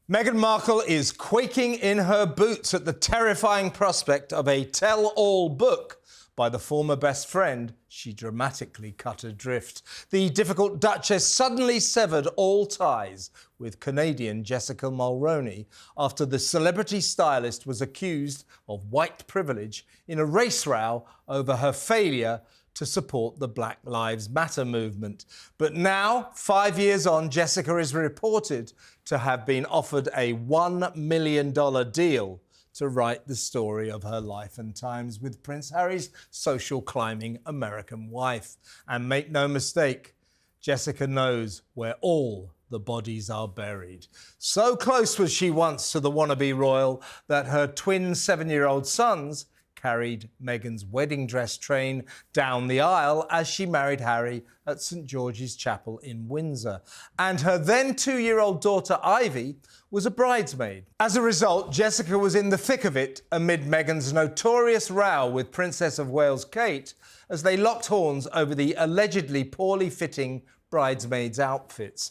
Meghan Markle is quaking in her boots at the terrifying prospect of a tell-all book by the former best friend she dramatically cut adrift. The difficult Duchess suddenly severed all ties with Canadian Jessica Mulroney after the celebrity stylist was accused of white privilege in a race row over her failure to support the Black Lives Matter movement. But now, 5 years on, Jessica is reported to have been offered a $1 million deal to write the story of her life and times with Prince Harry's social climbing American wife. And make no mistake, Jessica knows where all the bodies are buried. So close was she once to the wannabe royal that her twin 7-year-old sons carried Meghan's wedding dress train down the aisle as she married Harry at St George's Chapel in Windsor. And her then 2-year-old daughter, Ivy, was a bridesmaid. As a result, Jessica was in the thick of it amid Meghan's notorious row with Princess of Wales Kate as they locked horns over the allegedly poorly fitting bridesmaids' outfits.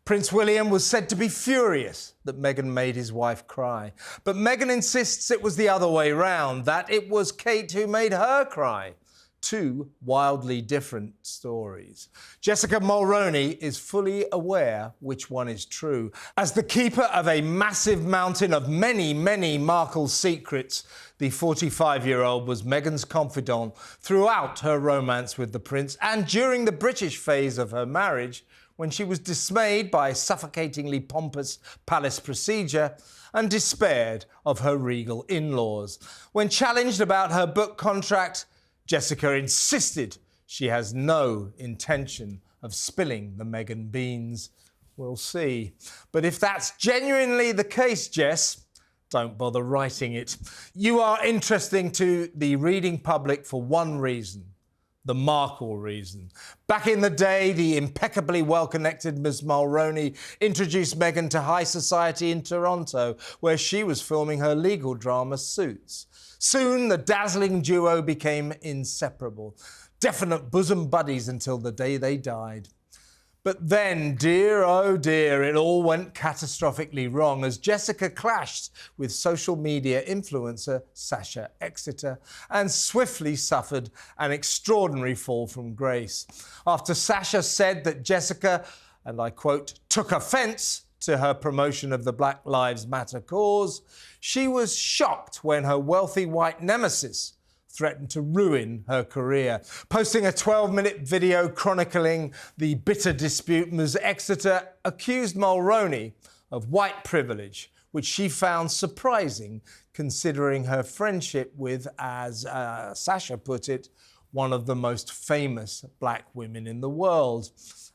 Prince William was said to be furious that Meghan made his wife cry. But Meghan insists it was the other way round, that it was Kate who made her cry. Two wildly different stories. Jessica Mulroney is fully aware which one is true. As the keeper of a massive mountain of many, many Markle secrets, the 45-year-old was Meghan's confidant throughout her romance with the prince and during the British phase of her marriage, when she was dismayed by suffocatingly pompous palace procedure and despaired of her regal in-laws. When challenged about her book contract, Jessica insisted she has no intention of spilling the Meghan beans. We'll see. But if that's genuinely the case, Jess, don't bother writing it. You are interesting to the reading public for one reason. The Markle reason. Back in the day, the impeccably well-connected Ms Mulroney introduced Meghan to high society in Toronto, where she was filming her legal drama Suits. Soon, the dazzling duo became inseparable, definite bosom buddies until the day they died. But then, dear oh dear, it all went catastrophically wrong as Jessica clashed with social media influencer Sasha Exeter and swiftly suffered an extraordinary fall from grace. After Sasha said that Jessica, and I quote, took offence to her promotion of the Black Lives Matter cause, she was shocked when her wealthy white nemesis threatened to ruin her career. Posting a 12-minute video chronicling the bitter dispute, Ms Exeter accused Mulroney of white privilege, which she found surprising considering her friendship with, as Sasha put it, one of the most famous black women in the world,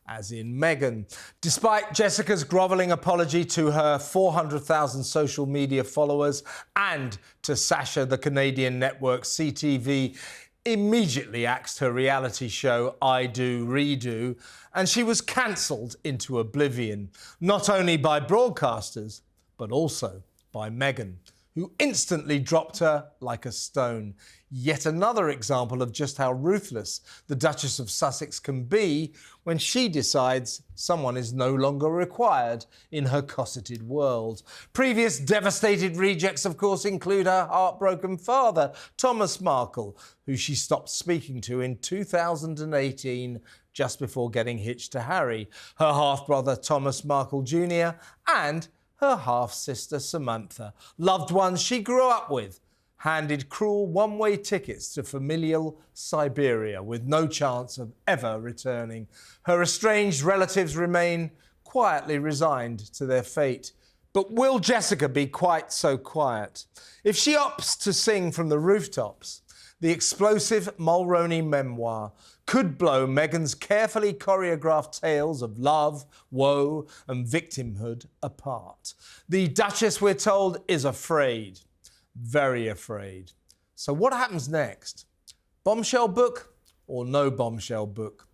as in Meghan. Despite Jessica's grovelling apology to her 400,000 social media followers and to Sasha, the Canadian network CTV immediately axed her reality show I Do Redo, and she was cancelled into oblivion, not only by broadcasters, but also by Meghan, who instantly dropped her like a stone. Yet another example of just how ruthless the Duchess of Sussex can be when she decides someone is no longer required in her cosseted world. Previous devastated rejects, of course, include her heartbroken father, Thomas Markle, who she stopped speaking to in 2018, just before getting hitched to Harry, her half-brother Thomas Markle Jr., and her half-sister Samantha, loved ones she grew up with, handed cruel one-way tickets to familial Siberia with no chance of ever returning. Her estranged relatives remain quietly resigned to their fate. But will Jessica be quite so quiet? If she opts to sing from the rooftops, the explosive Mulroney memoir could blow Meghan's carefully choreographed tales of love, woe and victimhood apart. The Duchess, we're told, is afraid. Very afraid. So what happens next? Bombshell book or no bombshell book?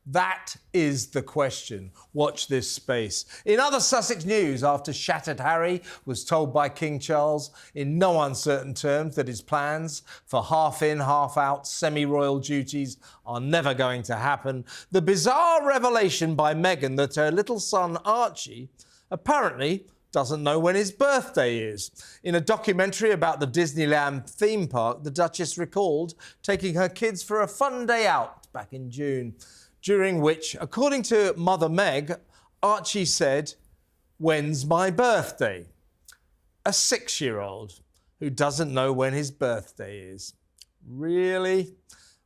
That is the question. Watch this space. In other Sussex news, after shattered Harry was told by King Charles in no uncertain terms that his plans for half-in, half-out semi-royal duties are never going to happen, the bizarre revelation by Meghan that her little son Archie apparently doesn't know when his birthday is. In a documentary about the Disneyland theme park, the Duchess recalled taking her kids for a fun day out back in June, during which, according to Mother Meg, Archie said, "When's my birthday?" A 6-year-old who doesn't know when his birthday is. Really?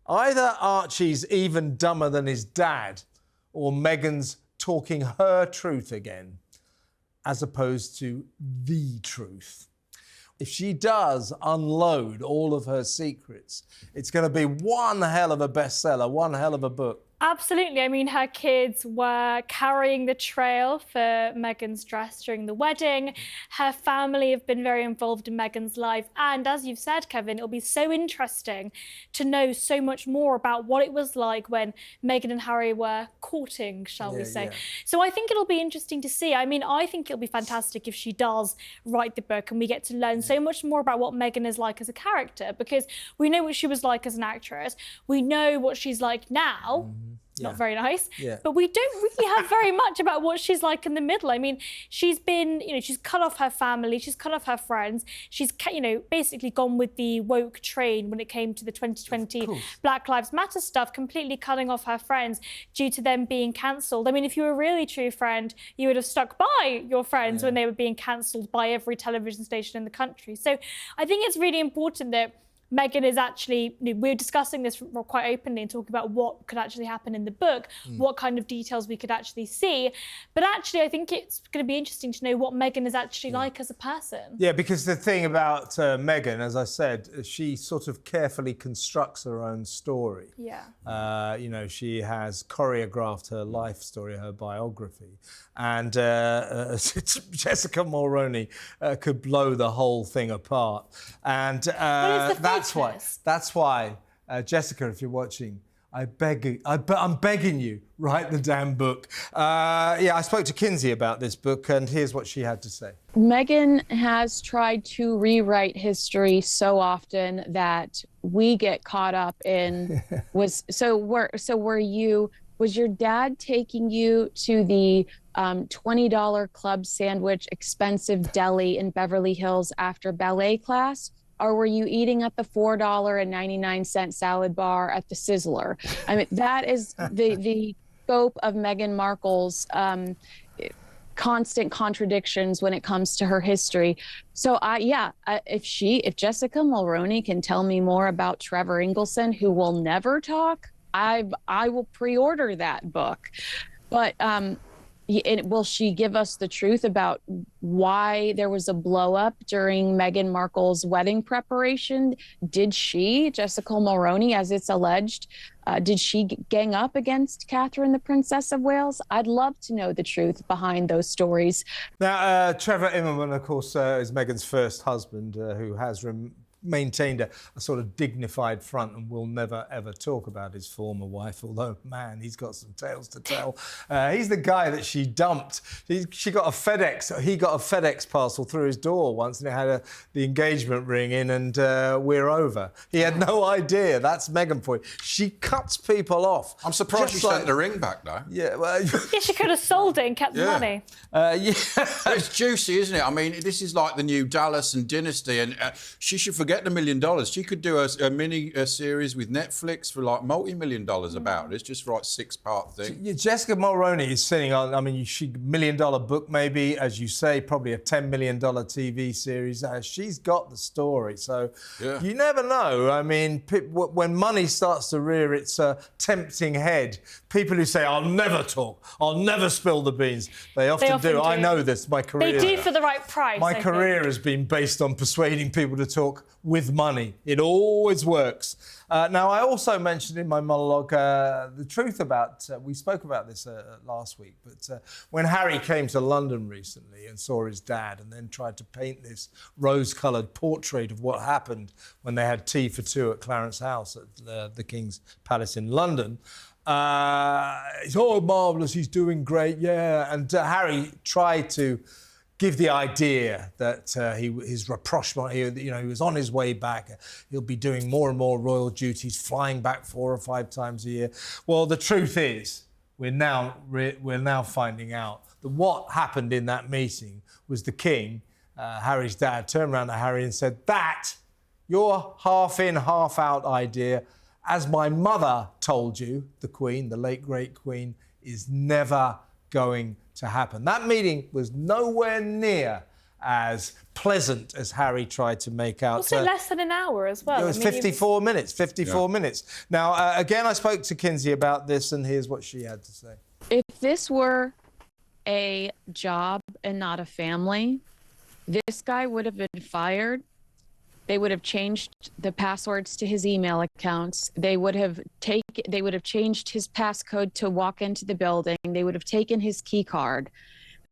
Either Archie's even dumber than his dad, or Meghan's talking her truth again, as opposed to the truth. If she does unload all of her secrets, it's going to be one hell of a bestseller, one hell of a book. Absolutely. I mean, her kids were carrying the trail for Meghan's dress during the wedding. Her family have been very involved in Meghan's life. And as you've said, Kevin, it'll be so interesting to know so much more about what it was like when Meghan and Harry were courting, shall we say. Yeah. So I think it'll be interesting to see. I mean, I think it'll be fantastic if she does write the book and we get to learn so much more about what Meghan is like as a character, because we know what she was like as an actress. We know what she's like now. Yeah. Not very nice, Yeah. but we don't really have very much about what she's like in the middle. I mean, she's been, she's cut off her family, she's cut off her friends, she's, basically gone with the woke train when it came to the 2020 Black Lives Matter stuff, completely cutting off her friends due to them being cancelled. I mean, if you were a really true friend, you would have stuck by your friends when they were being cancelled by every television station in the country. So I think it's really important that Meghan is actually, we're discussing this quite openly and talking about what could actually happen in the book, what kind of details we could actually see. But actually, I think it's going to be interesting to know what Meghan is actually like as a person. Yeah, because the thing about Meghan, as I said, she sort of carefully constructs her own story. Yeah. She has choreographed her life story, her biography. And Jessica Mulroney could blow the whole thing apart. And that's why, Jessica, if you're watching, I'm begging you, write the damn book. I spoke to Kinsey about this book, and here's what she had to say. Meghan has tried to rewrite history so often that we get caught up in was your dad taking you to the $20 club sandwich expensive deli in Beverly Hills after ballet class? Or were you eating at the $4.99 salad bar at the Sizzler? I mean, that is the scope of Meghan Markle's constant contradictions when it comes to her history. So if Jessica Mulroney can tell me more about Trevor Ingleson, who will never talk, I will pre-order that book. But will she give us the truth about why there was a blow-up during Meghan Markle's wedding preparation? Did she, Jessica Mulroney, as it's alleged, did she gang up against Catherine, the Princess of Wales? I'd love to know the truth behind those stories. Now, Trevor Immelman, of course, is Meghan's first husband, who has maintained a sort of dignified front and will never, ever talk about his former wife, although, man, he's got some tales to tell. He's the guy that she dumped. He got a FedEx parcel through his door once, and it had the engagement ring in, and we're over. He had no idea. That's Meghan for you. She cuts people off. I'm surprised she sent the ring back, though. Yeah, well... Yeah, she could have sold it and kept the money. It's juicy, isn't it? I mean, this is like the new Dallas and Dynasty, and she should forget the $1 million. She could do a mini series with Netflix for like multi-million dollars about it. It's just right 6-part thing. Jessica Mulroney is sitting on, she $1 million book maybe, as you say, probably a $10 million TV series. She's got the story, so you never know. I mean, when money starts to rear its tempting head, people who say, I'll never talk, I'll never spill the beans, they often do. I know this, my career. They do for the right price. My career has been based on persuading people to talk with money. It always works. Now, I also mentioned in my monologue the truth about, we spoke about this last week, but when Harry came to London recently and saw his dad and then tried to paint this rose-coloured portrait of what happened when they had tea for two at Clarence House at the King's Palace in London, he's, marvellous, he's doing great, yeah. And Harry tried to give the idea that his rapprochement, he was on his way back. He'll be doing more and more royal duties, flying back 4 or 5 times a year. Well, the truth is, we're now finding out that what happened in that meeting was the King, Harry's dad, turned around to Harry and said, "That, your half-in, half-out idea, as my mother told you, the Queen, the late great Queen, is never going to happen." That meeting was nowhere near as pleasant as Harry tried to make out. Also less than an hour as well. It was 54 minutes, 54 minutes. Now, again, I spoke to Kinsey about this, and here's what she had to say. If this were a job and not a family, this guy would have been fired. They would have changed the passwords to his email accounts. They would have changed his passcode to walk into the building. They would have taken his key card.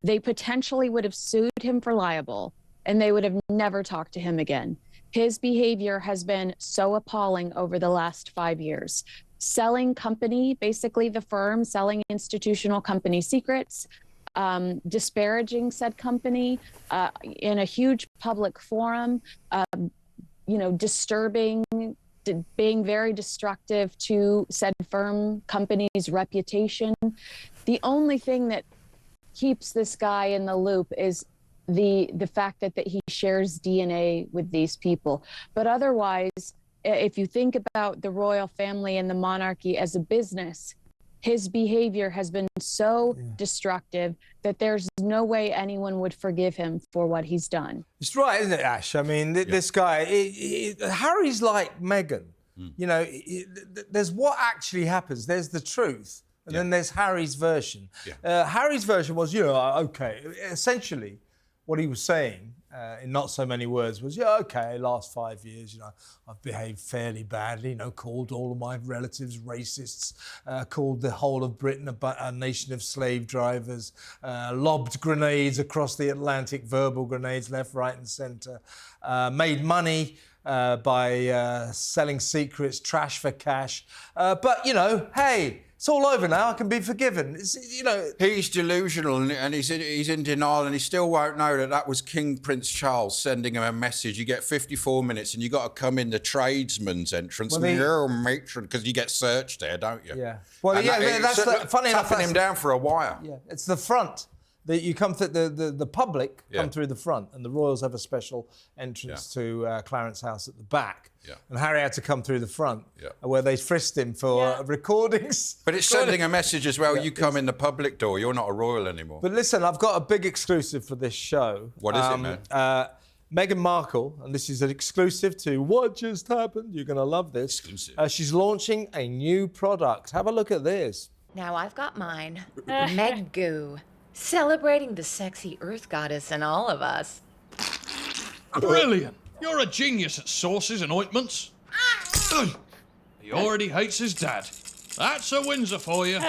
They potentially would have sued him for libel, and they would have never talked to him again. His behavior has been so appalling over the last 5 years. Selling company, basically the firm, selling institutional company secrets, disparaging said company in a huge public forum, disturbing, being very destructive to said firm company's reputation. The only thing that keeps this guy in the loop is the fact that he shares DNA with these people. But otherwise, if you think about the royal family and the monarchy as a business, his behavior has been so destructive that there's no way anyone would forgive him for what he's done. It's right, isn't it, Ash? I mean, this guy, Harry's like Meghan. You know, there's what actually happens. There's the truth. And then there's Harry's version. Harry's version was, OK. Essentially, what he was saying, in not so many words, was, OK, last 5 years, I've behaved fairly badly, called all of my relatives racists, called the whole of Britain a nation of slave drivers, lobbed grenades across the Atlantic, verbal grenades, left, right and centre, made money by selling secrets, trash for cash. But, hey, it's all over now. I can be forgiven. He's delusional and he's in denial, and he still won't know that was King Prince Charles sending him a message. You get 54 minutes and you got to come in the tradesman's entrance. Matron, because you get searched there, don't you? Yeah. Well, funny enough, tapping him down for a wire. Yeah, it's the front. You come through the public come through the front, and the royals have a special entrance to Clarence House at the back. Yeah. And Harry had to come through the front, where they frisked him for recordings. But it's sending a message as well. You come in the public door. You're not a royal anymore. But listen, I've got a big exclusive for this show. What is it, man? Meghan Markle, and this is an exclusive to What Just Happened. You're going to love this. Exclusive. She's launching a new product. Have a look at this. Now I've got mine. Meg Goo. Celebrating the sexy earth goddess in all of us. Brilliant! You're a genius at sauces and ointments. He already hates his dad. That's a Windsor for you.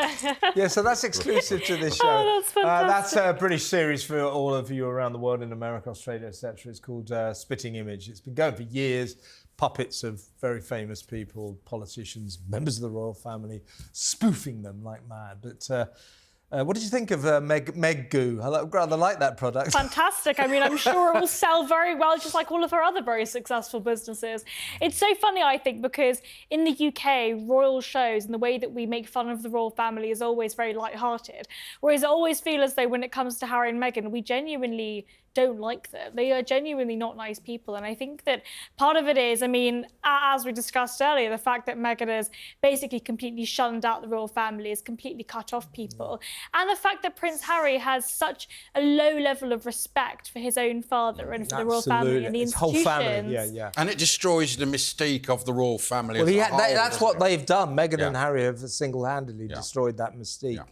Yeah, so that's exclusive to this show. Oh, that's fantastic. That's a British series for all of you around the world, in America, Australia, etc. It's called Spitting Image. It's been going for years. Puppets of very famous people, politicians, members of the royal family, spoofing them like mad. But what did you think of Meg Goo? I rather like that product. Fantastic. I mean, I'm sure it will sell very well, just like all of her other very successful businesses. It's so funny, I think, because in the UK, royal shows and the way that we make fun of the royal family is always very light-hearted. Whereas I always feel as though when it comes to Harry and Meghan, we genuinely don't like them. They are genuinely not nice people. And I think that part of it is, I mean, as we discussed earlier, the fact that Meghan has basically completely shunned out the royal family, has completely cut off people. And the fact that Prince Harry has such a low level of respect for his own father and for the royal family and the institutions. Whole family, yeah. And it destroys the mystique of the royal family. Well, that's what they've done. Meghan and Harry have single-handedly destroyed that mystique.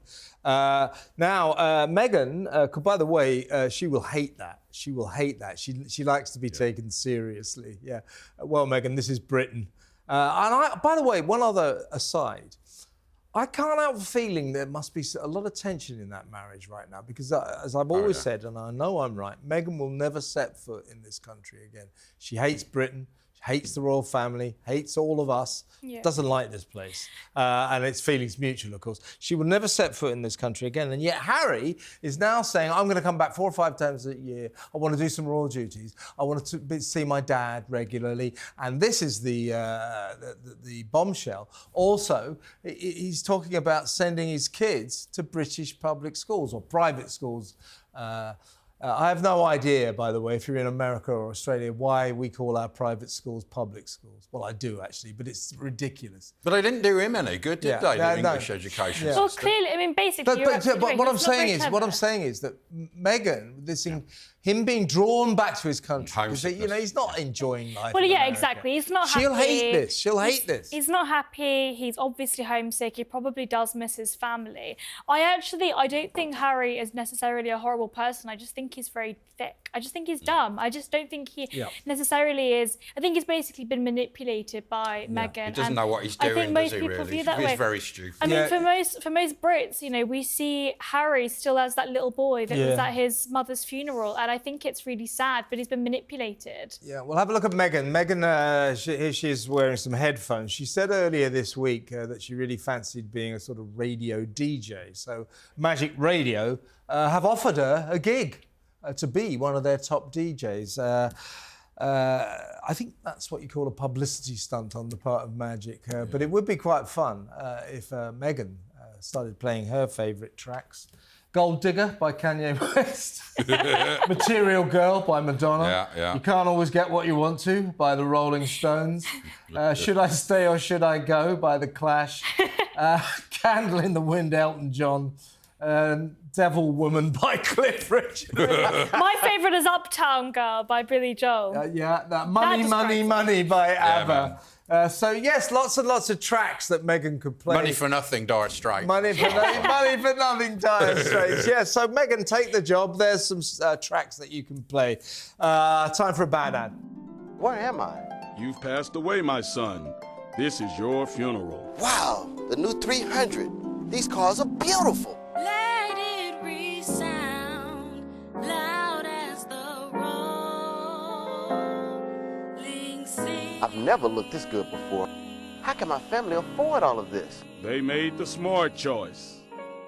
Now, Meghan, by the way, she will hate that. She will hate that. She likes to be taken seriously. Yeah. Well, Meghan, this is Britain. By the way, one other aside. I can't help feeling there must be a lot of tension in that marriage right now because, as I've always said, and I know I'm right, Meghan will never set foot in this country again. She hates Britain. hates the royal family, hates all of us, doesn't like this place. And it's feelings mutual, of course. She will never set foot in this country again. And yet Harry is now saying, I'm going to come back 4 or 5 times a year. I want to do some royal duties. I want to see my dad regularly. And this is the bombshell. Also, he's talking about sending his kids to British public schools or private schools. I have no idea, by the way, if you're in America or Australia, why we call our private schools public schools. Well, I do, actually, but it's ridiculous. But they didn't do him any good, did they, the English education Well, system? clearly, I mean, basically, But what I'm saying is that Meghan, him being drawn back to his country, he's not enjoying life. Well, in yeah, America. exactly. He's not happy. She'll hate this. She'll hate this. He's not happy. He's obviously homesick. He probably does miss his family. I don't think Harry is necessarily a horrible person. I just think he's very thick. I just think he's dumb. I just don't think he necessarily is. I think he's basically been manipulated by Meghan. He doesn't know what he's doing, I think most does he, people really? view that way. He's very stupid. I mean, for most Brits, we see Harry still as that little boy that was at his mother's funeral, and I think it's really sad, but he's been manipulated. Yeah, well, have a look at Meghan. Meghan, here she is wearing some headphones. She said earlier this week that she really fancied being a sort of radio DJ. So Magic Radio have offered her a gig to be one of their top DJs. I think that's what you call a publicity stunt on the part of Magic. But it would be quite fun if Meghan started playing her favourite tracks. Gold Digger by Kanye West. Material Girl by Madonna. You Can't Always Get What You Want To by the Rolling Stones. Should I Stay or Should I Go by The Clash. Candle in the Wind, Elton John. Devil Woman by Cliff Richard. My favourite is Uptown Girl by Billy Joel. Money by ABBA. So, yes, lots and lots of tracks that Meghan could play. Money for Nothing, Dire Straits. Money for nothing, Dire Straits. Yeah, so Meghan, take the job. There's some tracks that you can play. Time for a bad ad. Where am I? You've passed away, my son. This is your funeral. Wow, the new 300. These cars are beautiful. Let it resound loud as the rolling sea. I've never looked this good before. How can my family afford all of this? They made the smart choice.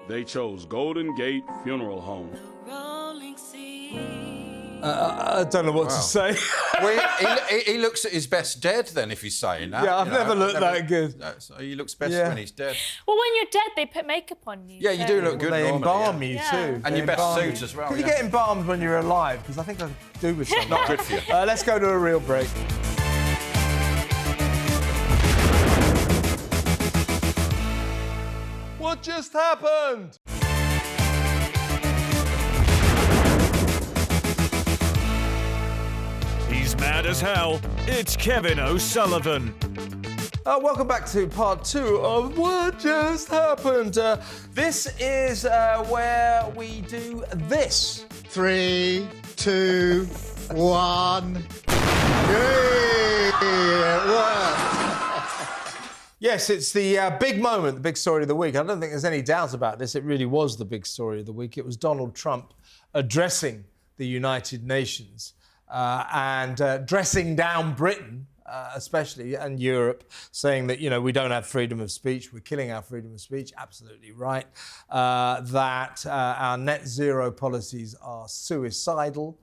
They chose Golden Gate Funeral Home. Rolling sea. I don't know what to say. Well, he looks at his best dead then, if he's saying that. Yeah, I've never looked that good. So he looks best when he's dead. Well, when you're dead, they put makeup on you. Yeah, you do look good They normally, embalm you too. And They your best embalm suit you. as well. Can you get embalmed when you're alive? Because I think I could do with something. Not good for you. Let's go to a real break. What just happened? He's mad as hell. It's Kevin O'Sullivan. Welcome back to part 2 of What Just Happened. This is where we do this. 3, 2, 1. Yes, it's the big moment, the big story of the week. I don't think there's any doubt about this. It really was the big story of the week. It was Donald Trump addressing the United Nations and dressing down Britain, especially, and Europe, saying that, we don't have freedom of speech. We're killing our freedom of speech. Absolutely right. That our net zero policies are suicidal.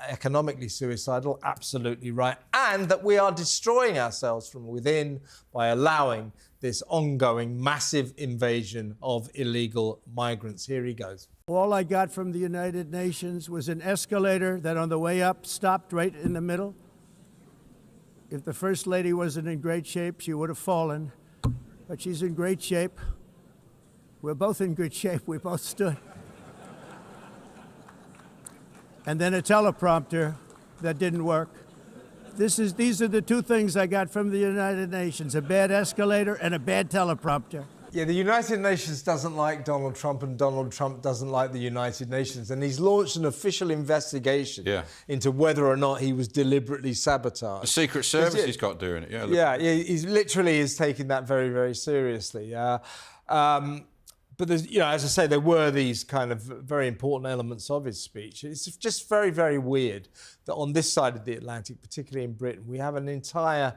Economically suicidal, absolutely right, and that we are destroying ourselves from within by allowing this ongoing massive invasion of illegal migrants. Here he goes. All I got from the United Nations was an escalator that on the way up stopped right in the middle. If the First Lady wasn't in great shape, she would have fallen, but she's in great shape. We're both in good shape. We both stood. And then a teleprompter that didn't work. These are the two things I got from the United Nations, a bad escalator and a bad teleprompter. Yeah, the United Nations doesn't like Donald Trump and Donald Trump doesn't like the United Nations. And he's launched an official investigation into whether or not he was deliberately sabotaged. The Secret Service he's got doing it, He's literally is taking that very, very seriously. But there's, as I say, there were these kind of very important elements of his speech. It's just very, very weird that on this side of the Atlantic, particularly in Britain, we have an entire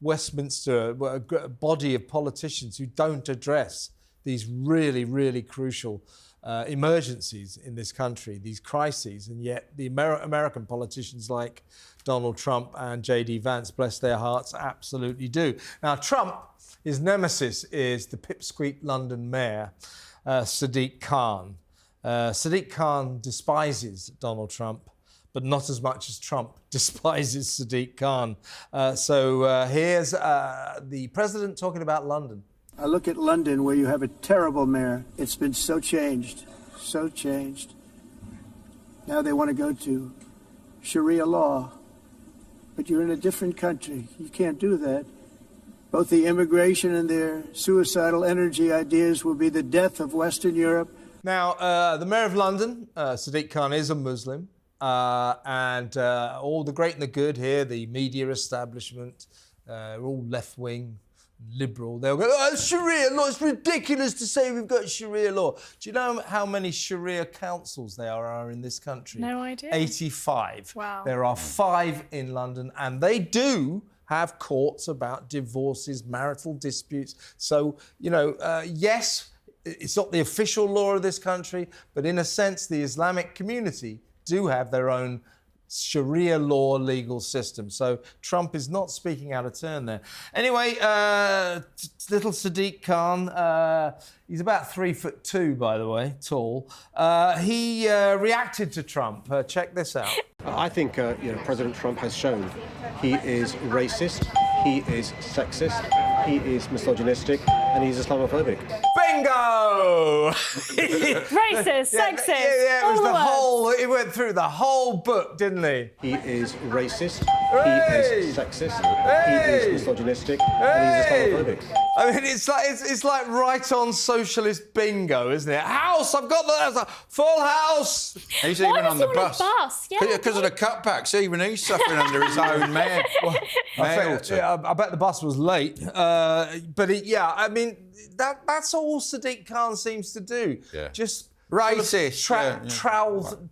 Westminster body of politicians who don't address these really, really crucial emergencies in this country, these crises, and yet the American politicians like Donald Trump and J.D. Vance, bless their hearts, absolutely do. Now, Trump, his nemesis is the pipsqueak London mayor, Sadiq Khan. Sadiq Khan despises Donald Trump, but not as much as Trump despises Sadiq Khan. So here's the president talking about London. I look at London, where you have a terrible mayor. It's been so changed, so changed. Now they want to go to Sharia law, but you're in a different country. You can't do that. Both the immigration and their suicidal energy ideas will be the death of Western Europe. Now, the mayor of London, Sadiq Khan, is a Muslim, and all the great and the good here, the media establishment, are all left-wing, liberal. They'll go, oh, Sharia law, it's ridiculous to say we've got Sharia law. Do you know how many Sharia councils there are in this country? No idea. 85. Wow. There are 5 in London, and they do have courts about divorces, marital disputes. So, yes, it's not the official law of this country, but in a sense, the Islamic community do have their own Sharia law legal system. So Trump is not speaking out of turn there. Anyway, little Sadiq Khan, he's about 3'2", by the way, tall. He reacted to Trump. Check this out. I think President Trump has shown he is racist, he is sexist, he is misogynistic, and he's Islamophobic. Bingo! Racist, sexist. Yeah, it was the whole. He went through the whole book, didn't he? He is racist, he is sexist, he is misogynistic, and he's Islamophobic. I mean, it's like right on socialist bingo, isn't it? House, I've got that. Full house. He's Why even on the bus. Yeah. Because of the cutbacks, even he's suffering under his own mayor. I bet the bus was late. But I mean, that's all Sadiq Khan seems to do. Yeah. Just racist.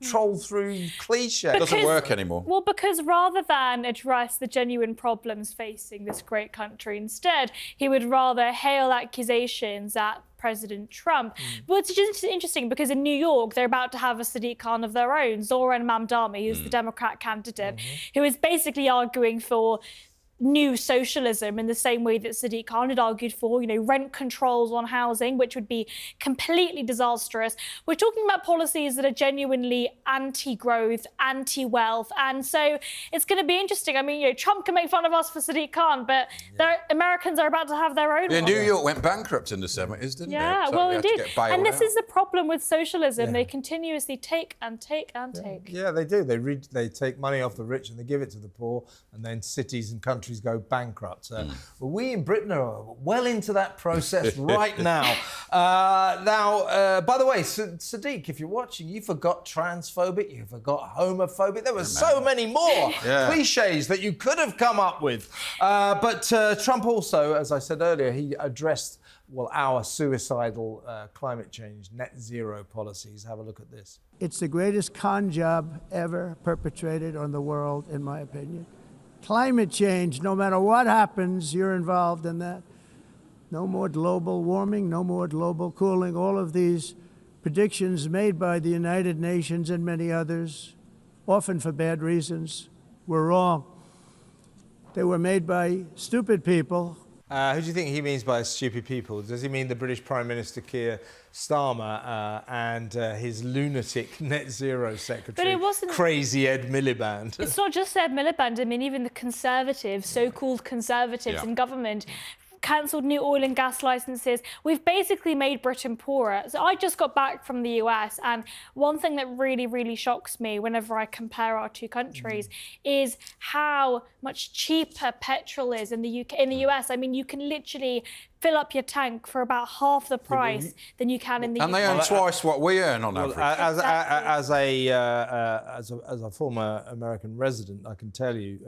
Troll through cliches. It doesn't work anymore. Well, because rather than address the genuine problems facing this great country, instead, he would rather hail accusations at President Trump. Well, it's just interesting because in New York, they're about to have a Sadiq Khan of their own, Zoran Mamdani, who's the Democrat candidate, who is basically arguing for new socialism in the same way that Sadiq Khan had argued for, rent controls on housing, which would be completely disastrous. We're talking about policies that are genuinely anti-growth, anti-wealth, and so it's going to be interesting. I mean, Trump can make fun of us for Sadiq Khan, but Americans are about to have their own. Yeah, New York went bankrupt in the 70s, didn't it? Yeah, So well, they had to indeed. get bailed And this out. is the problem with socialism. They continuously take and take and take. Yeah, they do. They take money off the rich and they give it to the poor, and then cities and countries go bankrupt. Well, we in Britain are well into that process right now. By the way, Sadiq, if you're watching, you forgot transphobic, you forgot homophobic. There were so many more cliches that you could have come up with. But Trump also, as I said earlier, he addressed our suicidal climate change, net zero policies. Have a look at this. It's the greatest con job ever perpetrated on the world, in my opinion. Climate change, no matter what happens, you're involved in that. No more global warming, no more global cooling. All of these predictions made by the United Nations and many others, often for bad reasons, were wrong. They were made by stupid people. Who do you think he means by stupid people? Does he mean the British Prime Minister Keir Starmer and his lunatic net zero secretary, But it wasn't crazy Ed Miliband? It's not just Ed Miliband. I mean, even the conservatives, so-called conservatives in government, cancelled new oil and gas licenses. We've basically made Britain poorer. So I just got back from the US, and one thing that really, really shocks me whenever I compare our two countries is how much cheaper petrol is in the US. I mean, you can literally fill up your tank for about half the price than you can in the UK. And they earn twice what we earn on average. As a former American resident, I can tell you,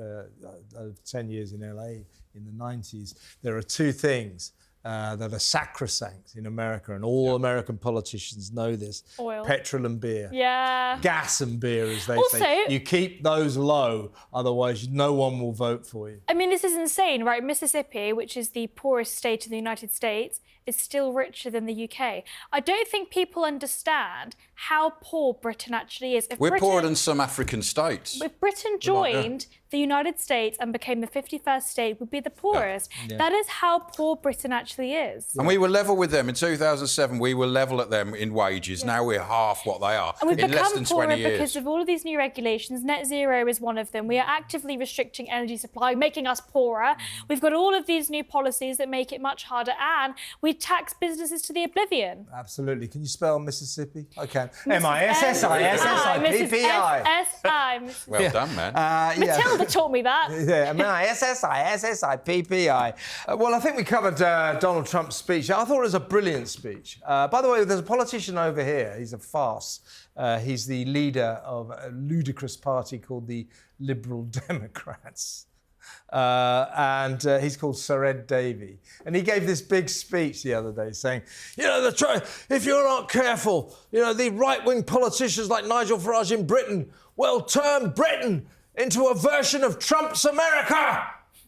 10 years in LA in the 90s, there are two things that are sacrosanct in America, and all American politicians know this. Oil. Petrol and beer. Yeah. Gas and beer, as they Also, say. You keep those low, otherwise no one will vote for you. I mean, this is insane, right? Mississippi, which is the poorest state in the United States, is still richer than the UK. I don't think people understand how poor Britain actually is. We're poorer than some African states. If Britain joined the United States and became the 51st state, we'd be the poorest. Yeah. That is how poor Britain actually is. And we were level with them. In 2007, we were level at them in wages. Now we're half what they are And we've in less become than poorer 20 years. because of all of these new regulations. Net zero is one of them. We are actively restricting energy supply, making us poorer. We've got all of these new policies that make it much harder, and we tax businesses to the oblivion. Absolutely. Can you spell Mississippi? I can. M-I-S-S-I-S-S-I-P-P-I. M-I-S-S-I. Well done, man. Matilda taught me that. Yeah, M-I-S-S-I-S-S-I-P-P-I. Well, I think we covered Donald Trump's speech. I thought it was a brilliant speech. By the way, there's a politician over here. He's a farce. He's the leader of a ludicrous party called the Liberal Democrats. He's called Sir Ed Davey. And he gave this big speech the other day saying, if you're not careful, the right-wing politicians like Nigel Farage in Britain will turn Britain into a version of Trump's America.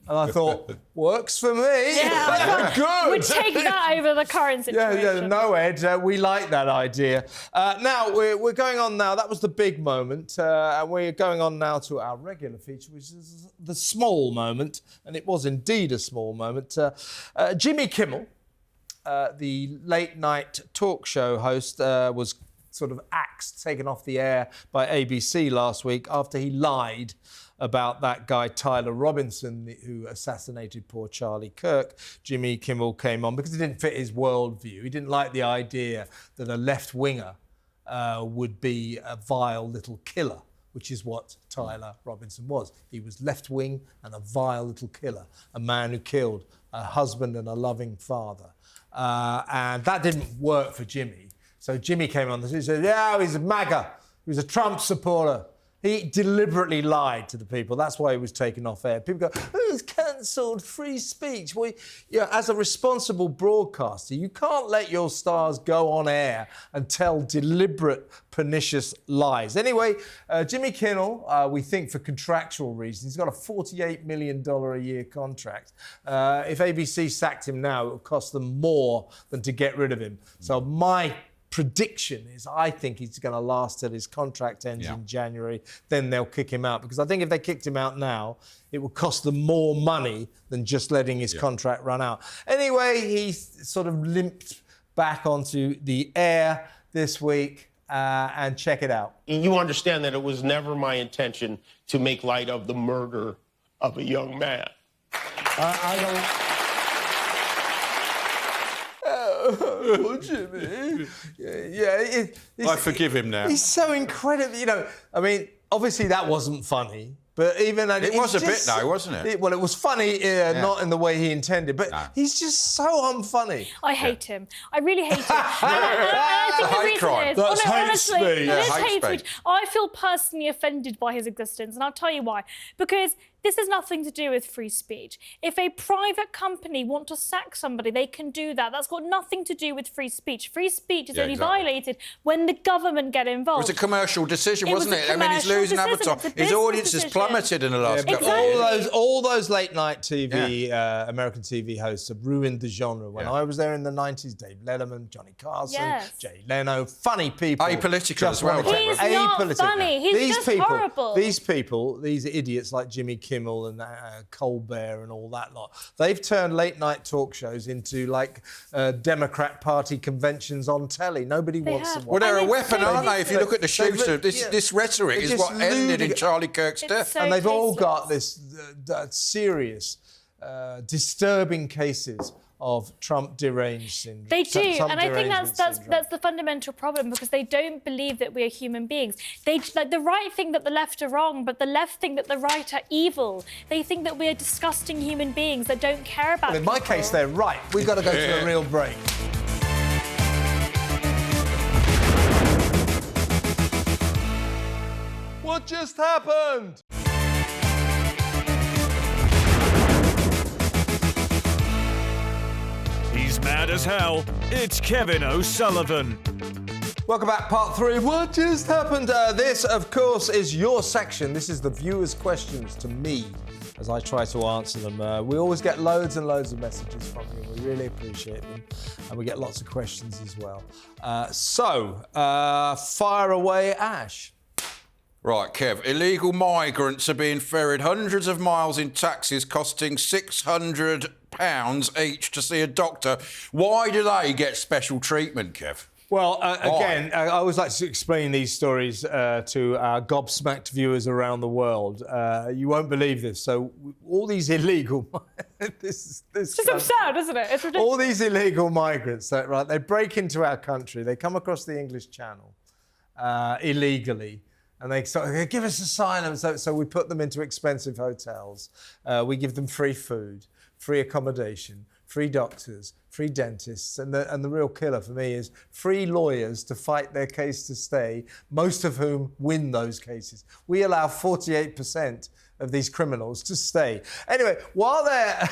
And I thought, works for me. Yeah, good. We'd take that over the current situation. No, Ed, we like that idea. Now, we're going on now. That was the big moment. And we're going on now to our regular feature, which is the small moment. And it was indeed a small moment. Jimmy Kimmel, the late-night talk show host, was sort of axed, taken off the air by ABC last week after he lied about that guy Tyler Robinson who assassinated poor Charlie Kirk. Jimmy Kimmel came on because it didn't fit his worldview. He didn't like the idea that a left-winger would be a vile little killer, which is what Tyler Robinson was. He was left-wing and a vile little killer, a man who killed a husband and a loving father. And that didn't work for Jimmy. So Jimmy came on and he said, he's a MAGA. He was a Trump supporter. He deliberately lied to the people. That's why he was taken off air. People go, he's cancelled free speech. Well, as a responsible broadcaster, you can't let your stars go on air and tell deliberate, pernicious lies. Anyway, Jimmy Kimmel, we think for contractual reasons, he's got a $48 million a year contract. If ABC sacked him now, it would cost them more than to get rid of him. So my prediction is I think he's going to last till his contract ends in January. Then they'll kick him out, because I think if they kicked him out now, it would cost them more money than just letting his contract run out. Anyway, he sort of limped back onto the air this week, and check it out. You understand that it was never my intention to make light of the murder of a young man. I don't... Oh, Jimmy. I forgive him now. He's so incredible. I mean, obviously that wasn't funny, but even... It was a bit, though, wasn't it? Well, it was funny, not in the way he intended, but he's just so unfunny. I hate him. I really hate him. I think the reason is... That's hate speech. It is hate speech. I feel personally offended by his existence, and I'll tell you why. Because this has nothing to do with free speech. If a private company want to sack somebody, they can do that. That's got nothing to do with free speech. Free speech is only violated when the government get involved. It was a commercial decision, wasn't it? I mean, he's losing advertising. His audience has plummeted in the last couple of years. All those late-night TV, American TV hosts have ruined the genre. When I was there in the 90s, Dave Letterman, Johnny Carson, Jay Leno, funny people. Apolitical as well. He's not funny. He's just horrible. These people, these idiots like Jimmy Kimmel and Colbert and all that lot, they've turned late-night talk shows into like Democrat Party conventions on telly. Nobody wants them. Well, they're a weapon, aren't they? If you look at the shooter, this rhetoric is what ended in Charlie Kirk's death. So and they've all got this serious, disturbing cases of Trump deranged syndrome. They do, and I think that's the fundamental problem, because they don't believe that we are human beings. They like the right think that the left are wrong, but the left think that the right are evil. They think that we are disgusting human beings that don't care about people. In my case, they're right. We've got to go to a real break. What just happened? He's Mad as hell, it's Kevin O'Sullivan. Welcome back, part 3. What just happened? This, of course, is your section. This is the viewers' questions to me as I try to answer them. We always get loads and loads of messages from you. We really appreciate them. And we get lots of questions as well. Fire away, Ash. Right, Kev. Illegal migrants are being ferried hundreds of miles in taxis costing £600 each to see a doctor. Why do they get special treatment, Kev? Well, again, I always like to explain these stories to our gobsmacked viewers around the world. You won't believe this. So all these illegal... It's just absurd, isn't it? It's ridiculous. All these illegal migrants, right, they break into our country. They come across the English Channel illegally. And they give us asylum. So we put them into expensive hotels. We give them free food, free accommodation, free doctors, free dentists, and the real killer for me is free lawyers to fight their case to stay, most of whom win those cases. We allow 48% of these criminals to stay. Anyway, while they're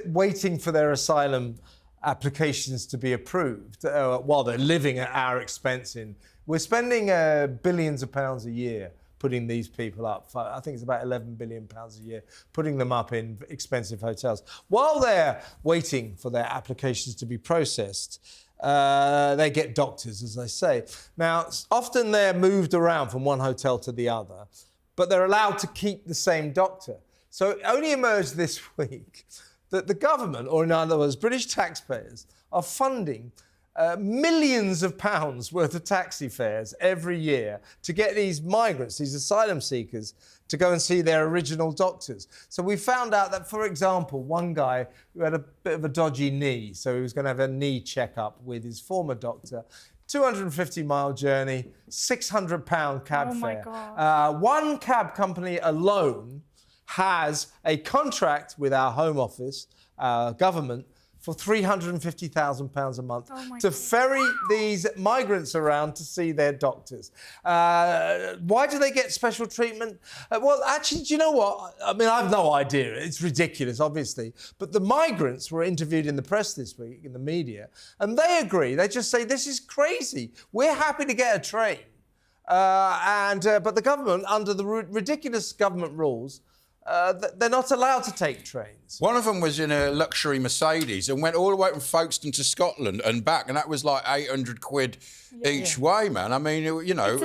waiting for their asylum applications to be approved, while they're living at our expense we're spending billions of pounds a year putting these people up. I think it's about £11 billion a year, putting them up in expensive hotels. While they're waiting for their applications to be processed, they get doctors, as I say. Now, often they're moved around from one hotel to the other, but they're allowed to keep the same doctor. So it only emerged this week that the government, or in other words, British taxpayers, are funding millions of pounds worth of taxi fares every year to get these migrants, these asylum seekers, to go and see their original doctors. So we found out that, for example, one guy who had a bit of a dodgy knee, so he was going to have a knee checkup with his former doctor, 250-mile journey, £600 cab fare. God. One cab company alone has a contract with our Home Office, our government, for £350,000 a month to ferry these migrants around to see their doctors. Why do they get special treatment? Well, actually, do you know what? I mean, I have no idea. It's ridiculous, obviously. But the migrants were interviewed in the press this week, in the media, and they agree. They just say, this is crazy. We're happy to get a train. But the government, under the ridiculous government rules, they're not allowed to take trains. One of them was in a luxury Mercedes and went all the way from Folkestone to Scotland and back, and that was like £800 each way, man. I mean, you know,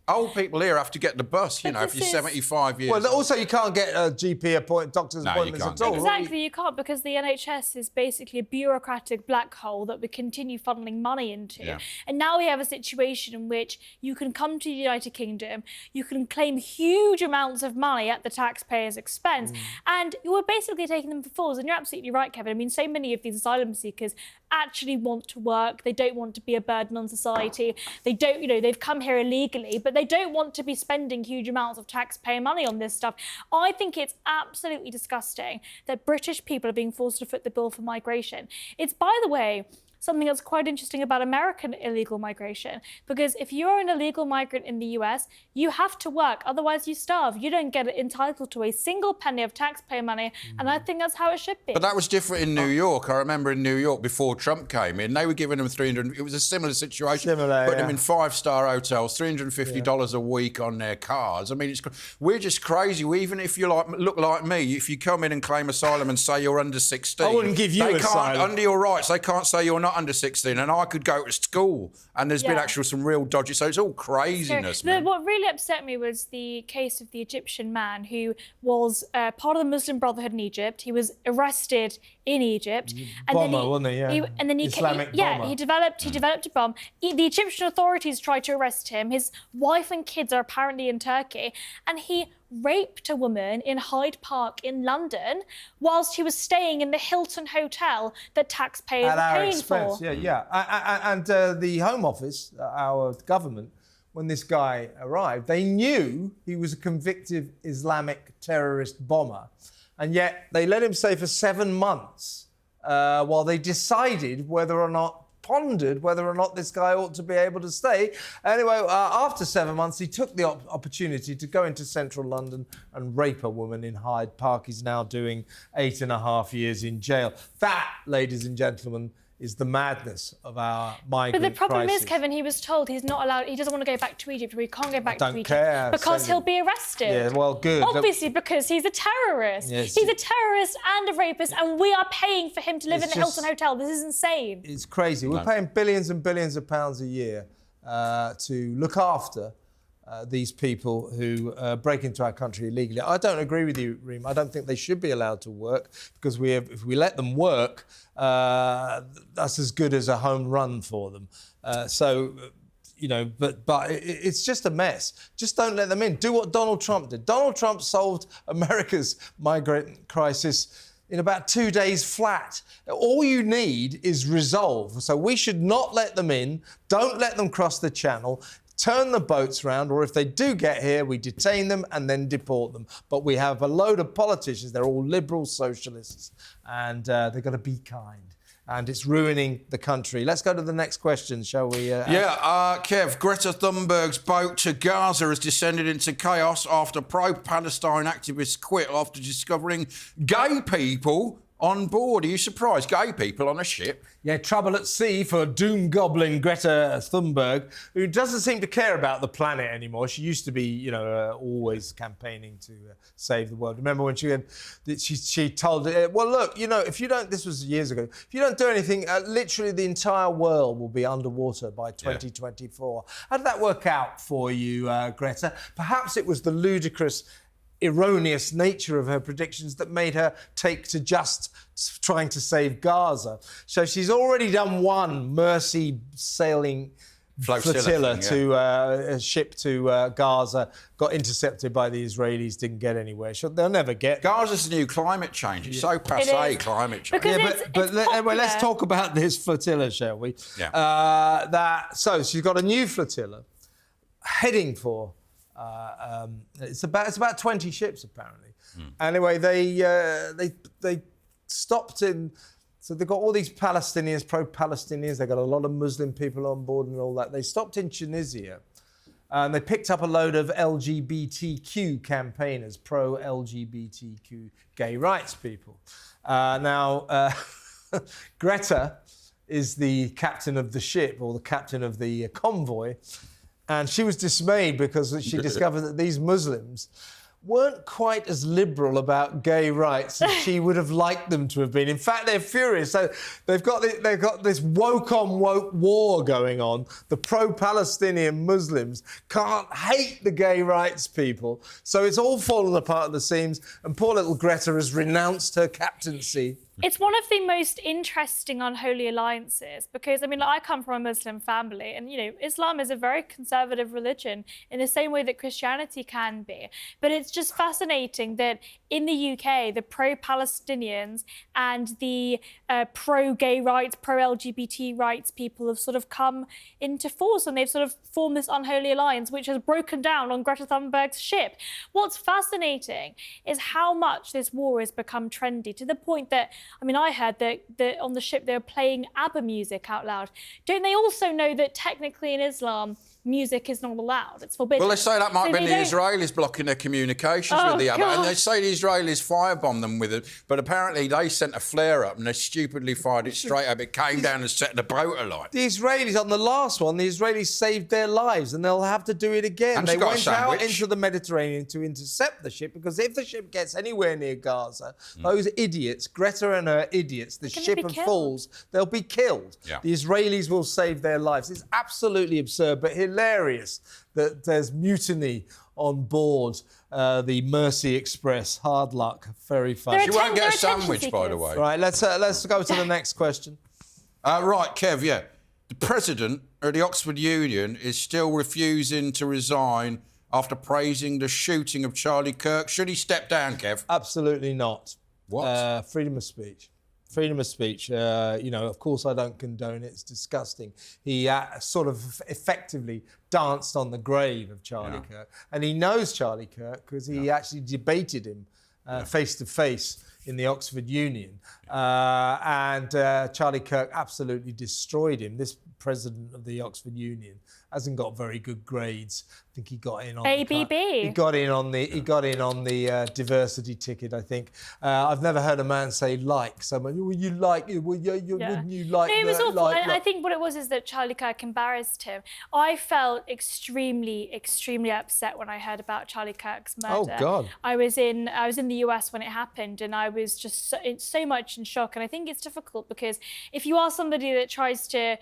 old people here have to get the bus, you know, if you're 75 years old. Also, you can't get a GP doctor's appointments at all. Exactly, you can't, because the NHS is basically a bureaucratic black hole that we continue funneling money into. Yeah. And now we have a situation in which you can come to the United Kingdom, you can claim huge amounts of money at the taxpayer's expense, and you were basically taking them for fools. And you're absolutely right, Kevin. I mean, so many of these asylum seekers actually want to work. They don't want to be a burden on society. They don't, you know, they've come here illegally, but they don't want to be spending huge amounts of taxpayer money on this stuff. I think it's absolutely disgusting that British people are being forced to foot the bill for migration. It's, by the way, something that's quite interesting about American illegal migration, because if you're an illegal migrant in the US, you have to work, otherwise you starve. You don't get entitled to a single penny of taxpayer money, and I think that's how it should be. But that was different in New York. I remember in New York, before Trump came in, they were giving them $300. It was a similar situation. Putting them in 5-star hotels, $350 a week on their cars. I mean, we're just crazy. Even if you look like me, if you come in and claim asylum and say you're under 16, I wouldn't give you asylum. Under your rights, they can't say you're not under 16, and I could go to school, and there's been actual some real dodgy. So it's all craziness, man. What really upset me was the case of the Egyptian man who was part of the Muslim Brotherhood in Egypt. He was arrested in Egypt, and wasn't he? Yeah. And then he Islamic bomber. he developed a bomb. The Egyptian authorities tried to arrest him. His wife and kids are apparently in Turkey, and he raped a woman in Hyde Park in London whilst he was staying in the Hilton Hotel that taxpayers are paying for. And the Home Office, our government, when this guy arrived, they knew he was a convicted Islamic terrorist bomber, and yet they let him stay for 7 months while they decided whether or not pondered whether or not this guy ought to be able to stay. Anyway, after 7 months, he took the opportunity to go into central London and rape a woman in Hyde Park. He's now doing 8.5 years in jail. That, ladies and gentlemen, is the madness of our migrant But the problem crisis. is, Kevin, he was told he's not allowed, he doesn't want to go back to Egypt, or he can't go back to Egypt. Care. Because he'll be arrested. Yeah, well, good. Obviously, because he's a terrorist. Yes. He's a terrorist and a rapist, and we are paying for him to live It's in a Hilton hotel. This is insane. It's crazy. We're paying billions and billions of pounds a year to look after these people who break into our country illegally. I don't agree with you, Reem. I don't think they should be allowed to work, because if we let them work, that's as good as a home run for them. But it's just a mess. Just don't let them in. Do what Donald Trump did. Donald Trump solved America's migrant crisis in about 2 days flat. All you need is resolve. So we should not let them in. Don't let them cross the channel. Turn the boats round, or if they do get here, we detain them and then deport them. But we have a load of politicians, they're all liberal socialists, and they've got to be kind. And it's ruining the country. Let's go to the next question, shall we? Kev, Greta Thunberg's boat to Gaza has descended into chaos after pro-Palestine activists quit after discovering gay people on board. Are you surprised? Gay people on a ship? Yeah, trouble at sea for doom goblin Greta Thunberg, who doesn't seem to care about the planet anymore. She used to be, always campaigning to save the world. Remember when she told, well, look, if you don't, this was years ago, if you don't do anything, literally the entire world will be underwater by 2024. How did that work out for you, Greta? Perhaps it was the ludicrous, erroneous nature of her predictions that made her take to just trying to save Gaza. So she's already done one mercy sailing flotilla to a ship to Gaza, got intercepted by the Israelis, didn't get anywhere. They'll never get there. Gaza's the new climate change. It's so passé, climate change. Because let's talk about this flotilla, shall we? Yeah. So she's got a new flotilla heading for it's about 20 ships apparently. Anyway, they stopped in. So they've got all these Palestinians, pro-Palestinians. They've got a lot of Muslim people on board and all that. They stopped in Tunisia, and they picked up a load of LGBTQ campaigners, pro-LGBTQ gay rights people. Greta is the captain of the ship, or the captain of the convoy. And she was dismayed because she discovered that these Muslims weren't quite as liberal about gay rights as she would have liked them to have been. In fact, they're furious. So they've got this woke-on-woke war going on. The pro-Palestinian Muslims can't hate the gay rights people. So it's all fallen apart at the seams, and poor little Greta has renounced her captaincy. It's one of the most interesting unholy alliances because, I come from a Muslim family and, Islam is a very conservative religion in the same way that Christianity can be. But it's just fascinating that in the UK, the pro-Palestinians and the pro-gay rights, pro-LGBT rights people have sort of come into force, and they've sort of formed this unholy alliance, which has broken down on Greta Thunberg's ship. What's fascinating is how much this war has become trendy, to the point that I heard that on the ship they were playing ABBA music out loud. Don't they also know that technically in Islam, music is not allowed? It's forbidden. Well, they say that might have been the Israelis blocking their communications with the ABBA. And they say the Israelis firebombed them with it. But apparently they sent a flare up and they stupidly fired it straight up. It came down and set the boat alight. The Israelis, on the last one, the Israelis saved their lives, and they'll have to do it again. And they went out into the Mediterranean to intercept the ship, because if the ship gets anywhere near Gaza, those idiots, Greta and her idiots, the ship of fools, they'll be killed. Yeah. The Israelis will save their lives. It's absolutely absurd, but hilarious that there's mutiny on board the Mercy Express. Hard luck. Very funny. She won't get a sandwich, by the way. Right, let's go to the next question. Right, Kev, the president of the Oxford Union is still refusing to resign after praising the shooting of Charlie Kirk. Should he step down, Kev? Absolutely not. What? Freedom of speech. Freedom of speech. Of course I don't condone it. It's disgusting. He sort of effectively danced on the grave of Charlie Kirk. And he knows Charlie Kirk because he actually debated him face to face in the Oxford Union. And Charlie Kirk absolutely destroyed him. This president of the Oxford Union hasn't got very good grades. I think he got in on ABB. He got in on the diversity ticket. I think I've never heard a man say like someone. Well, you like it. Well, you like. No, it was awful. Like, and I think what it was is that Charlie Kirk embarrassed him. I felt extremely upset when I heard about Charlie Kirk's murder. Oh God! I was in the US when it happened, and I was just so much in shock. And I think it's difficult because if you are somebody that tries to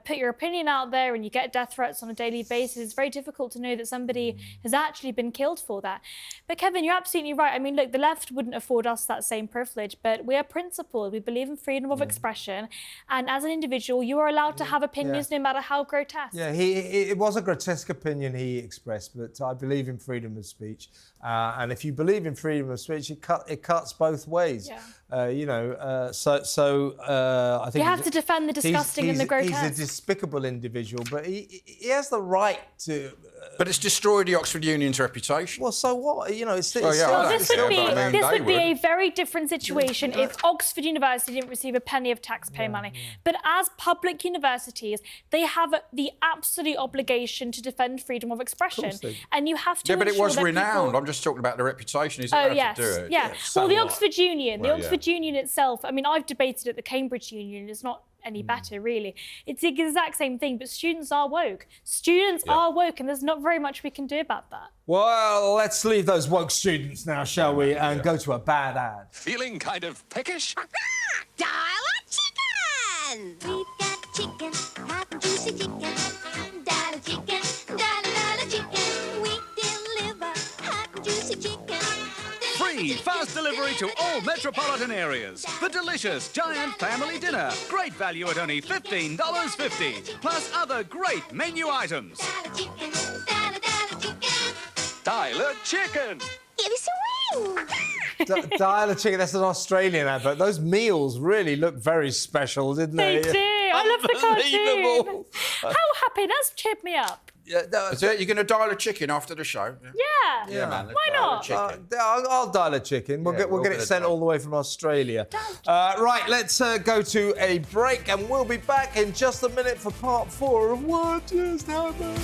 put your opinion out there and you get death threats on a daily basis, it's very difficult to know that somebody has actually been killed for that. But Kevin, you're absolutely right. I mean, look, the left wouldn't afford us that same privilege, but we are principled. We believe in freedom of expression, and as an individual, you are allowed to have opinions no matter how grotesque. Yeah, it was a grotesque opinion he expressed, but I believe in freedom of speech, and if you believe in freedom of speech, it cuts both ways. Yeah. I think you have to defend the disgusting and the grotesque. He's a despicable individual, but he has the right to. But it's destroyed the Oxford Union's reputation. Well, so what? You know, it's this would be a very different situation if Oxford University didn't receive a penny of taxpayer money. But as public universities, they have the absolute obligation to defend freedom of expression, and you have to. Yeah, but it was renowned. People... I'm just talking about the reputation. He's allowed to do it. Yeah. Well, the Oxford Union, Union itself. I mean, I've debated at the Cambridge Union. It's not any better, really. It's the exact same thing, but students are woke. Students are woke, and there's not very much we can do about that. Well, let's leave those woke students now, shall we, and go to a bad ad. Feeling kind of peckish? Dial a chicken! We've got chicken, hot and juicy chicken. Dial a chicken, dial a chicken. We deliver hot and juicy chicken. Free fast delivery to all metropolitan areas. The delicious giant family dinner. Great value at only $15.50. Plus other great menu items. Dial a chicken! Give us a ring! Dial a chicken, that's an Australian advert. Those meals really look very special, didn't they? They do. I love the cartoon. How happy. That's cheered me up. Yeah, Is it? You're going to dial a chicken after the show? Yeah, man. Why not? I'll dial a chicken. We'll get it sent all the way from Australia. Right, let's go to a break, and we'll be back in just a minute for part 4 of What Just Happened.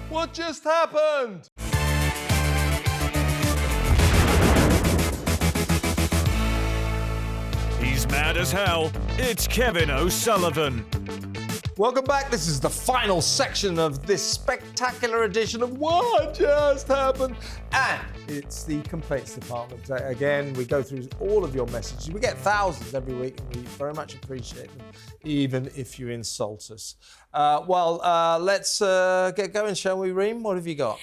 What just happened? He's mad as hell. It's Kevin O'Sullivan. Welcome back. This is the final section of this spectacular edition of What Just Happened. And it's the complaints department. Again, we go through all of your messages. We get thousands every week, and we very much appreciate them, even if you insult us. Let's get going, shall we, Reem? What have you got?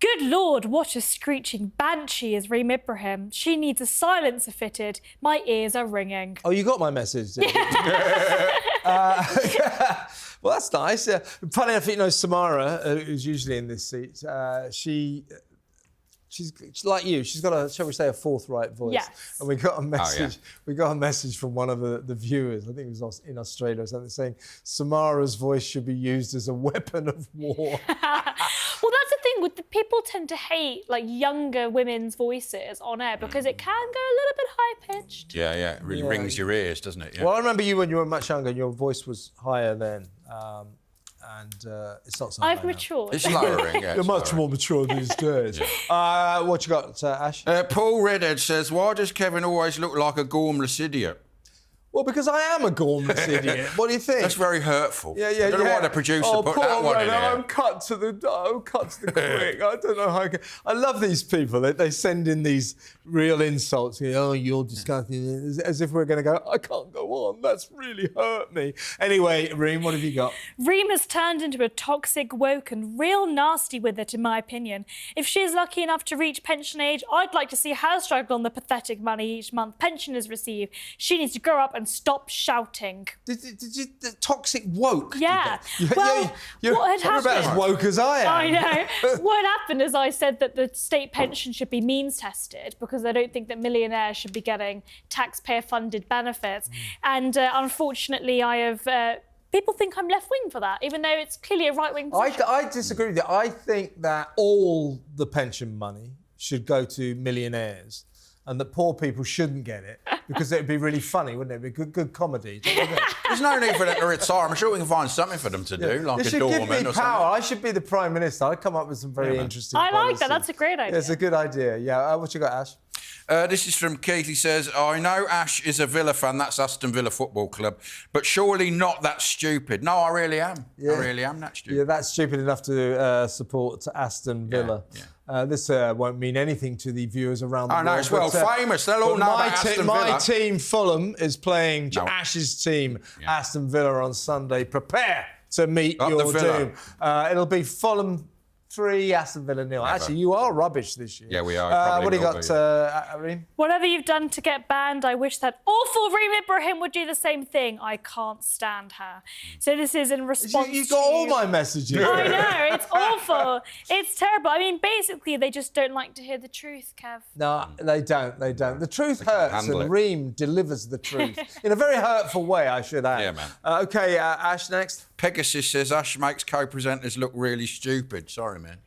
Good Lord, what a screeching banshee is Reem Ibrahim. She needs a silencer fitted. My ears are ringing. Oh, you got my message, did you? Well, that's nice. Funny enough, you know, Samara, who's usually in this seat, she's like you. She's got a, shall we say, a forthright voice. Yes. And we got a message. We got a message from one of the viewers. I think it was in Australia or something, saying Samara's voice should be used as a weapon of war. Well, that's the thing with people tend to hate like younger women's voices on air because it can go a little bit high pitched. Yeah, it really rings your ears, doesn't it? Yeah. Well, I remember you when you were much younger. Your voice was higher then. It's not so I've high matured. It's lowering, yeah. You're much more mature these days. What you got, Ash? Paul Redhead says, why does Kevin always look like a gormless idiot? Well, because I am a gormless idiot. What do you think? That's very hurtful. Yeah. I don't know why the producer put that one in there. I'm cut to the quick. I don't know how I love these people. They send in these real insults. Oh, you're disgusting. As if we're going to go, I can't go on. That's really hurt me. Anyway, Reem, what have you got? Reem has turned into a toxic woke and real nasty with it, in my opinion. If she is lucky enough to reach pension age, I'd like to see her struggle on the pathetic money each month pensioners receive. She needs to grow up and stop shouting. Did you toxic woke? Yeah. What had happened? You're about as woke as I am. I know. What happened is I said that the state pension should be means tested because I don't think that millionaires should be getting taxpayer-funded benefits. And unfortunately, I have people think I'm left-wing for that, even though it's clearly a right-wing position. I disagree with you. I think that all the pension money should go to millionaires and that poor people shouldn't get it because it would be really funny, wouldn't it? It'd be good comedy. There's no need for them to retire. I'm sure we can find something for them to do, like They a should doorman give me or something. power. I should be the Prime Minister. I'd come up with some very interesting I like policies. that. That's a great idea. It's a good idea. Yeah. What you got, Ash? This is from Keith. He says, I know Ash is a Villa fan. That's Aston Villa Football Club. But surely not that stupid. No, I really am. Yeah. I really am that stupid. Yeah, that's stupid enough to support Aston Villa. This won't mean anything to the viewers around the world. I know, it's well famous. They'll all know about Aston Villa. My team, Fulham, is playing Ash's team, Aston Villa, on Sunday. Prepare to meet your doom. It'll be Fulham 3, Aston Villa 0. Actually, you are rubbish this year. Yeah, we are. What do you got, Reem? Whatever you've done to get banned, I wish that awful Reem Ibrahim would do the same thing. I can't stand her. So this is in response You got all my messages. I know, it's awful. It's terrible. I mean, basically, they just don't like to hear the truth, Kev. No, they don't. They don't. The truth hurts, and Reem delivers the truth in a very hurtful way, I should add. Yeah, man. OK, Ash, next. Pegasus says Ash makes co-presenters look really stupid. Sorry, man.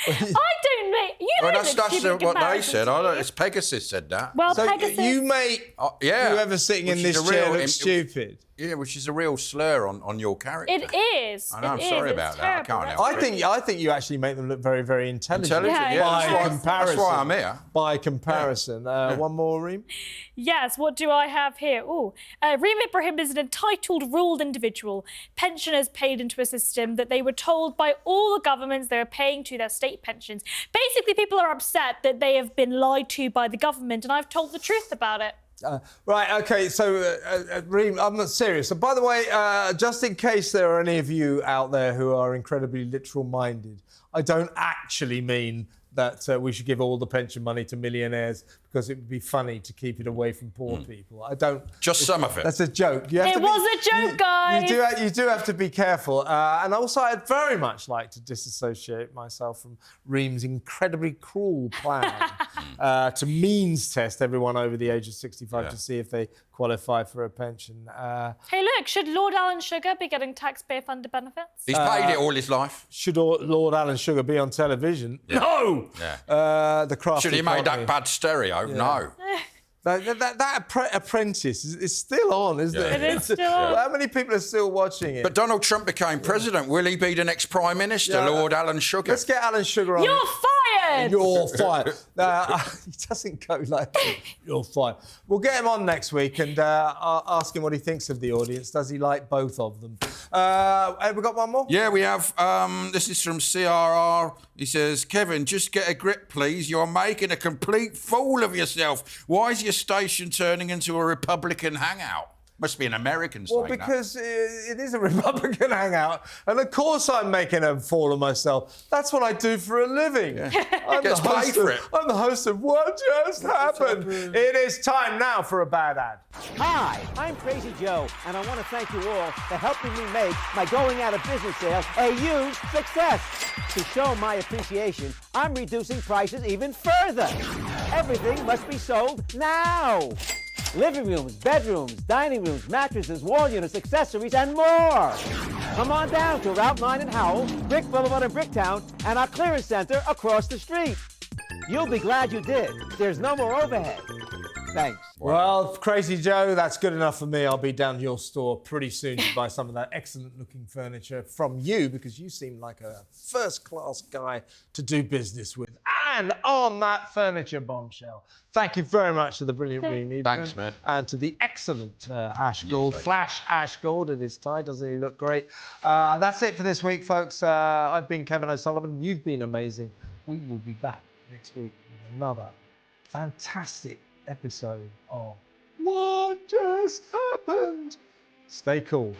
I don't make... You know that's what they said. It's Pegasus said that. Well, so Pegasus... you make whoever sitting in this chair look stupid. Yeah, which is a real slur on your character. It is. I know, I'm sorry about that. I can't help it. I think you actually make them look very, very intelligent. Yeah, comparison. That's why I'm here. By comparison. One more, Reem? Yes, what do I have here? Reem Ibrahim is an entitled, ruled individual. Pensioners paid into a system that they were told by all the governments they were paying to their state pensions. Basically, people are upset that they have been lied to by the government, and I've told the truth about it. Right, OK, so, Reem, I'm not serious. So, by the way, just in case there are any of you out there who are incredibly literal-minded, I don't actually mean that we should give all the pension money to millionaires because it would be funny to keep it away from poor people. I don't... Just some of it. That's a joke. It was a joke, guys. You do have to be careful. And also, I'd very much like to disassociate myself from Reem's incredibly cruel plan to means test everyone over the age of 65 to see if they qualify for a pension. Hey, look, should Lord Alan Sugar be getting taxpayer-funded benefits? He's paid it all his life. Should Lord Alan Sugar be on television? Yeah. No! Yeah. The crafty Should he made that bad stereo? Yeah. No. That Apprentice is still on, isn't it? It is still on. How many people are still watching it? But Donald Trump became president. Will he be the next Prime Minister, Lord Alan Sugar? Let's get Alan Sugar on. You're fired! You're fired. He doesn't go like that. You're fired. We'll get him on next week and ask him what he thinks of the audience. Does he like both of them? Have we got one more? Yeah, we have. This is from CRR. He says, Kevin, just get a grip, please. You're making a complete fool of yourself. Why is your station turning into a Republican hangout? Must be an American saying Well, because it is a Republican hangout. And of course I'm making a fool of myself. That's what I do for a living. Yeah. Gets paid for it. I'm the host of What Just Happened. It is time now for a bad ad. Hi, I'm Crazy Joe, and I want to thank you all for helping me make my going out of business sale a huge success. To show my appreciation, I'm reducing prices even further. Everything must be sold now. Living rooms, bedrooms, dining rooms, mattresses, wall units, accessories, and more. Come on down to Route 9 in Howell, Brick Boulevard in Bricktown, and our clearance center across the street. You'll be glad you did. There's no more overhead. Thanks. Well, Crazy Joe, that's good enough for me. I'll be down to your store pretty soon to buy some of that excellent-looking furniture from you because you seem like a first-class guy to do business with. And on that furniture bombshell, thank you very much to the brilliant Reem. Thanks, man. And to the excellent Ash Gould, Flash Ash Gould in his tie. Doesn't he look great? That's it for this week, folks. I've been Kevin O'Sullivan. You've been amazing. We will be back next week with another fantastic episode of What Just Happened. Stay cool.